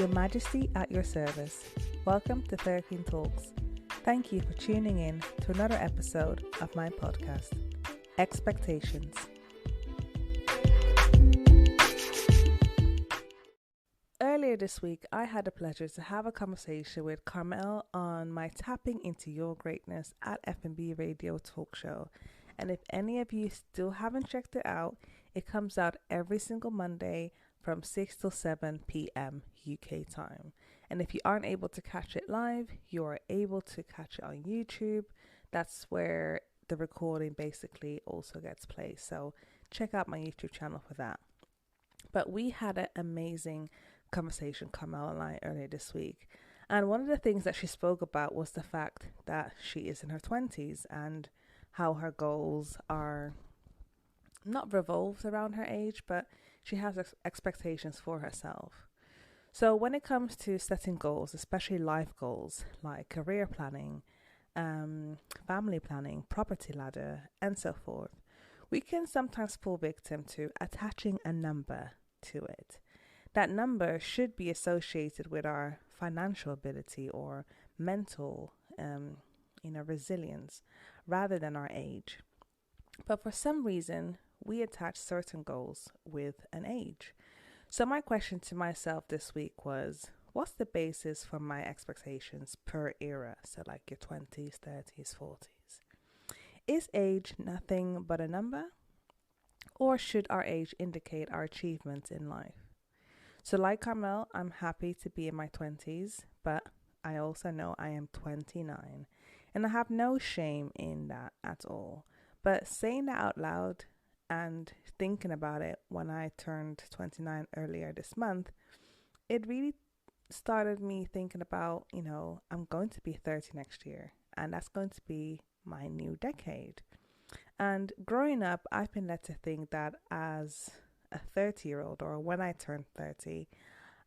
Your Majesty at your service. Welcome to 13 Talks. Thank you for tuning in to another episode of my podcast, Expectations. Earlier this week, I had the pleasure to have a conversation with Carmel on my Tapping Into Your Greatness at F&B Radio talk show. And if any of you still haven't checked it out, it comes out every single Monday from 6 till 7 p.m. UK time. And if you aren't able to catch it live, you are able to catch it on YouTube. That's where the recording basically also gets played. So check out my YouTube channel for that. But we had an amazing conversation, Carmel and I, earlier this week. And one of the things that she spoke about was the fact that she is in her 20s and how her goals are not revolved around her age, but she has expectations for herself. So when it comes to setting goals, especially life goals like career planning, family planning, property ladder, and so forth, we can sometimes fall victim to attaching a number to it. That number should be associated with our financial ability or mental resilience rather than our age. But for some reason, we attach certain goals with an age. So my question to myself this week was, what's the basis for my expectations per era? So like your 20s, 30s, 40s. Is age nothing but a number? Or should our age indicate our achievements in life? So like Carmel, I'm happy to be in my 20s, but I also know I am 29. And I have no shame in that at all. But saying that out loud and thinking about it when I turned 29 earlier this month, it really started me thinking about, I'm going to be 30 next year, and that's going to be my new decade. And growing up, I've been led to think that as a 30-year-old, or when I turned 30,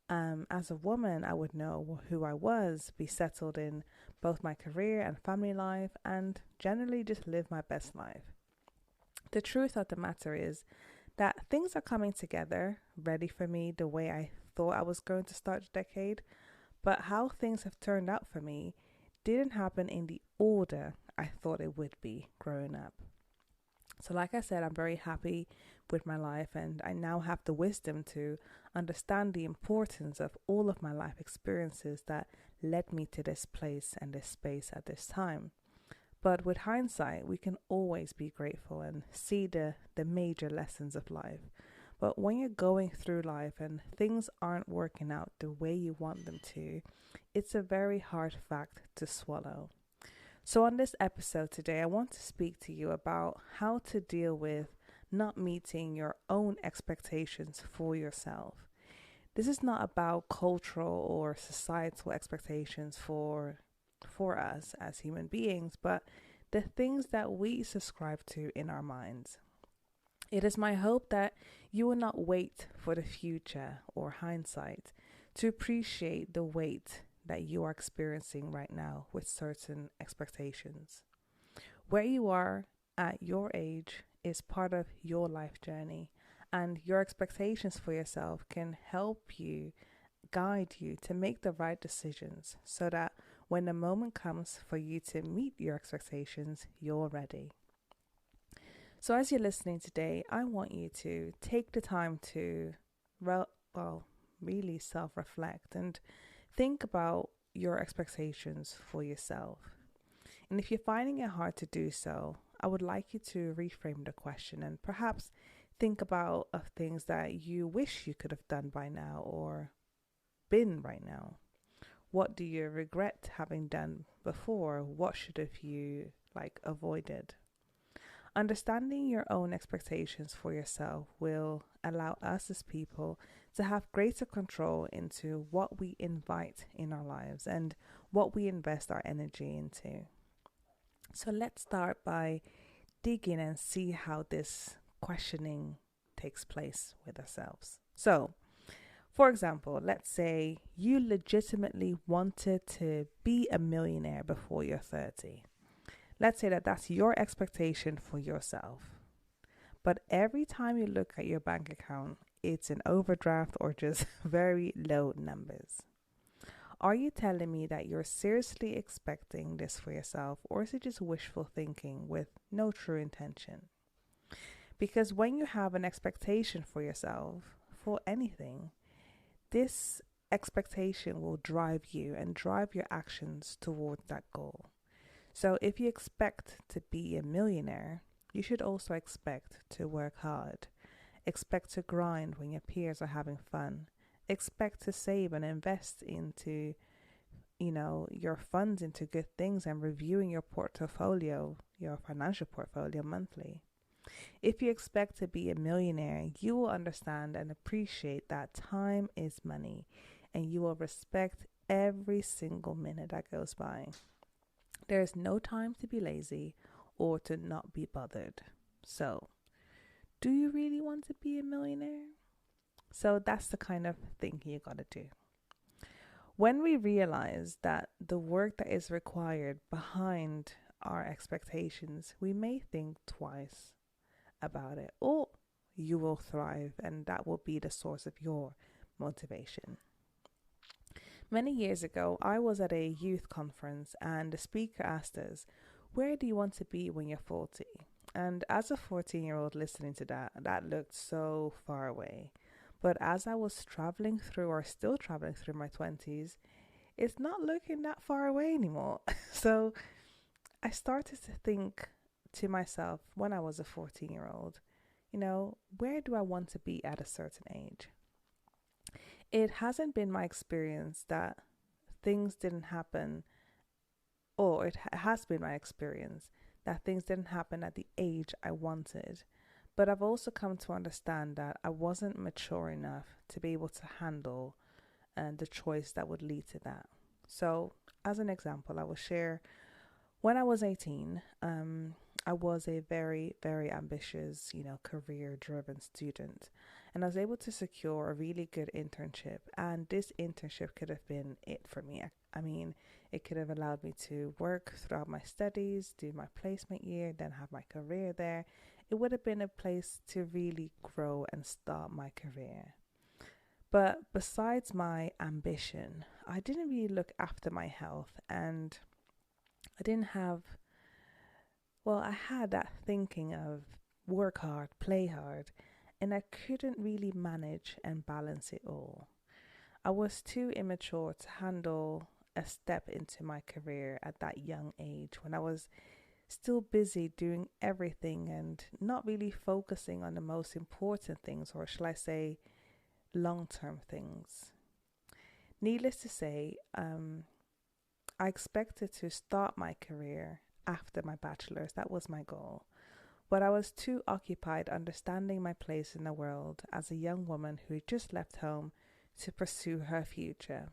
as a woman, I would know who I was, be settled in both my career and family life, and generally just live my best life. The truth of the matter is that things are coming together, ready for me the way I thought I was going to start the decade, but how things have turned out for me didn't happen in the order I thought it would be growing up. So like I said, I'm very happy with my life, and I now have the wisdom to understand the importance of all of my life experiences that led me to this place and this space at this time. But with hindsight, we can always be grateful and see the major lessons of life. But when you're going through life and things aren't working out the way you want them to, it's a very hard fact to swallow. So on this episode today, I want to speak to you about how to deal with not meeting your own expectations for yourself. This is not about cultural or societal expectations for us as human beings, but the things that we subscribe to in our minds. It is my hope that you will not wait for the future or hindsight to appreciate the weight that you are experiencing right now with certain expectations. Where you are at your age is part of your life journey, and your expectations for yourself can help you, guide you to make the right decisions so that when the moment comes for you to meet your expectations, you're ready. So as you're listening today, I want you to take the time to, really self-reflect and think about your expectations for yourself. And if you're finding it hard to do so, I would like you to reframe the question and perhaps think about things that you wish you could have done by now or been right now. What do you regret having done before? What should have you avoided? Understanding your own expectations for yourself will allow us as people to have greater control into what we invite in our lives and what we invest our energy into. So let's start by digging and see how this questioning takes place with ourselves. So, for example, let's say you legitimately wanted to be a millionaire before you're 30. Let's say that that's your expectation for yourself. But every time you look at your bank account, it's an overdraft or just very low numbers. Are you telling me that you're seriously expecting this for yourself, or is it just wishful thinking with no true intention? Because when you have an expectation for yourself, for anything, this expectation will drive you and drive your actions toward that goal. So if you expect to be a millionaire, you should also expect to work hard. Expect to grind when your peers are having fun. Expect to save and invest into, your funds into good things and reviewing your portfolio, your financial portfolio monthly. If you expect to be a millionaire, you will understand and appreciate that time is money and you will respect every single minute that goes by. There is no time to be lazy or to not be bothered. So, do you really want to be a millionaire? So that's the kind of thing you gotta do. When we realize that the work that is required behind our expectations, we may think twice about it, or you will thrive, and that will be the source of your motivation. Many years ago, I was at a youth conference and the speaker asked us, "Where do you want to be when you're 40?" And as a 14-year-old listening to that, that looked so far away. But as I was traveling through, or still traveling through my 20s, it's not looking that far away anymore. So I started to think to myself when I was a 14-year-old, where do I want to be at a certain age? It hasn't been my experience that things didn't happen, or it has been my experience that things didn't happen at the age I wanted. But I've also come to understand that I wasn't mature enough to be able to handle the choice that would lead to that. So, as an example, I will share when I was 18, I was a very, very ambitious, career-driven student. And I was able to secure a really good internship. And this internship could have been it for me. I mean, it could have allowed me to work throughout my studies, do my placement year, then have my career there. It would have been a place to really grow and start my career. But besides my ambition, I didn't really look after my health, and I didn't have, I had that thinking of work hard, play hard, and I couldn't really manage and balance it all. I was too immature to handle a step into my career at that young age when I was still busy doing everything and not really focusing on the most important things, or shall I say, long-term things. Needless to say, I expected to start my career after my bachelor's. That was my goal. But I was too occupied understanding my place in the world as a young woman who had just left home to pursue her future.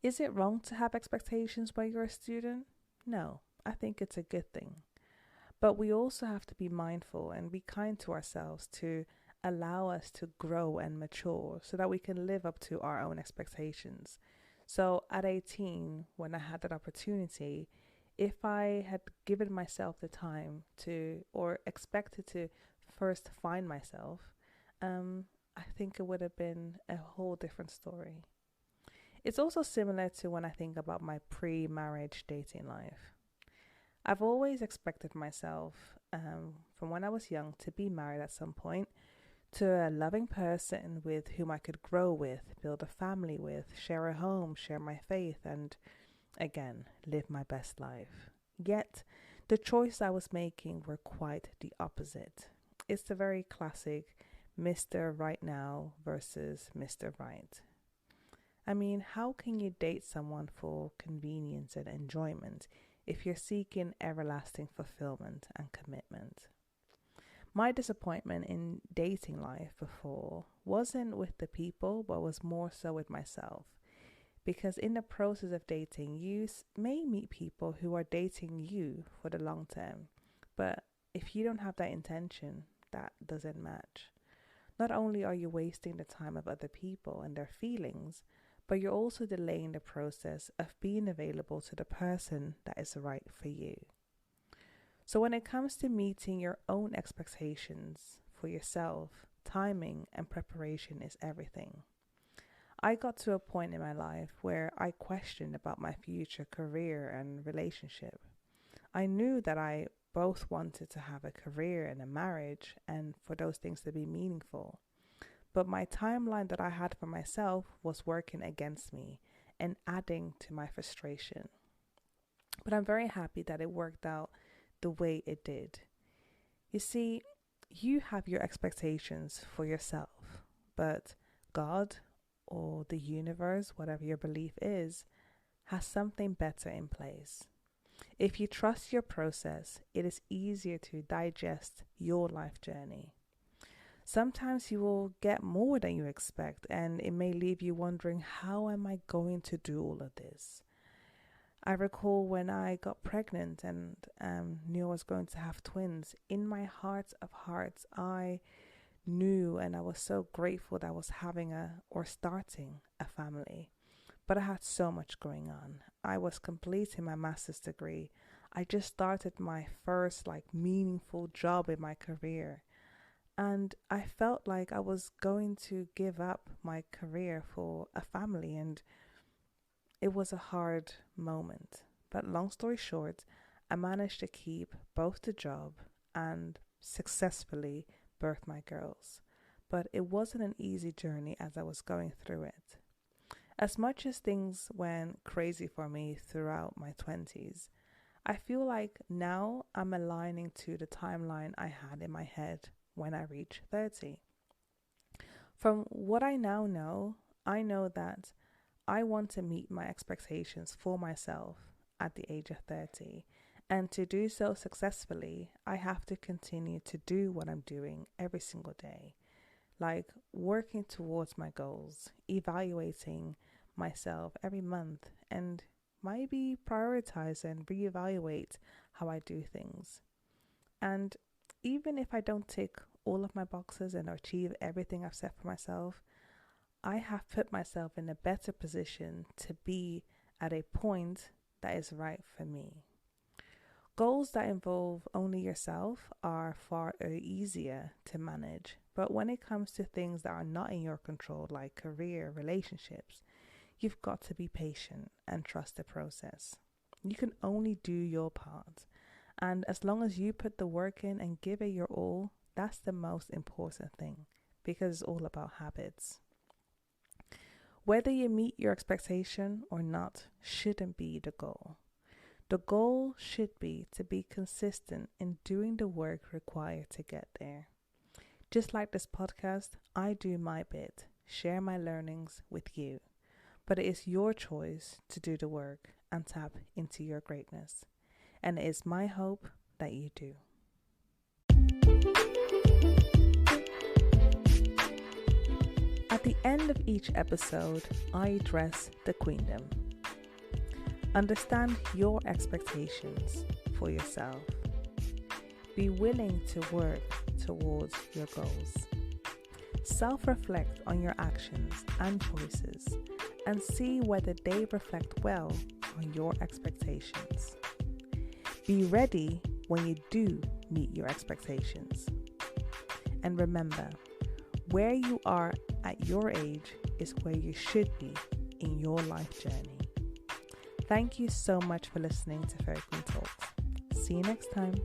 Is it wrong to have expectations when you're a student? No, I think it's a good thing. But we also have to be mindful and be kind to ourselves to allow us to grow and mature so that we can live up to our own expectations. So at 18, when I had that opportunity, if I had given myself the time to, or expected to first find myself, I think it would have been a whole different story. It's also similar to when I think about my pre-marriage dating life. I've always expected myself, from when I was young, to be married at some point to a loving person with whom I could grow with, build a family with, share a home, share my faith, and again, live my best life. Yet, the choices I was making were quite the opposite. It's the very classic Mr. Right Now versus Mr. Right. I mean, how can you date someone for convenience and enjoyment if you're seeking everlasting fulfillment and commitment? My disappointment in dating life before wasn't with the people, but was more so with myself. Because in the process of dating, you may meet people who are dating you for the long term. But if you don't have that intention, that doesn't match. Not only are you wasting the time of other people and their feelings, but you're also delaying the process of being available to the person that is right for you. So when it comes to meeting your own expectations for yourself, timing and preparation is everything. I got to a point in my life where I questioned about my future career and relationship. I knew that I both wanted to have a career and a marriage and for those things to be meaningful. But my timeline that I had for myself was working against me and adding to my frustration. But I'm very happy that it worked out the way it did. You see, you have your expectations for yourself, but God or the universe, whatever your belief is, has something better in place. If you trust your process, it is easier to digest your life journey. Sometimes you will get more than you expect, and it may leave you wondering, how am I going to do all of this? I recall when I got pregnant and knew I was going to have twins, in my heart of hearts, I knew and I was so grateful that I was starting a family. But I had so much going on. I was completing my master's degree. I just started my first meaningful job in my career. And I felt like I was going to give up my career for a family, and it was a hard moment. But long story short, I managed to keep both the job and successfully birth my girls. But it wasn't an easy journey as I was going through it. As much as things went crazy for me throughout my 20s, I feel like now I'm aligning to the timeline I had in my head when I reached 30. From what I now know, I know that I want to meet my expectations for myself at the age of 30. And to do so successfully, I have to continue to do what I'm doing every single day. Like working towards my goals, evaluating myself every month, and maybe prioritize and reevaluate how I do things. And even if I don't tick all of my boxes and achieve everything I've set for myself, I have put myself in a better position to be at a point that is right for me. Goals that involve only yourself are far easier to manage, but when it comes to things that are not in your control, like career, relationships, you've got to be patient and trust the process. You can only do your part, and as long as you put the work in and give it your all, that's the most important thing, because it's all about habits. Whether you meet your expectation or not shouldn't be the goal. The goal should be to be consistent in doing the work required to get there. Just like this podcast, I do my bit, share my learnings with you. But it is your choice to do the work and tap into your greatness. And it is my hope that you do. At the end of each episode, I address the queendom. Understand your expectations for yourself. Be willing to work towards your goals. Self-reflect on your actions and choices and see whether they reflect well on your expectations. Be ready when you do meet your expectations. And remember, where you are at your age is where you should be in your life journey. Thank you so much for listening to Fairy Queen Talks. See you next time.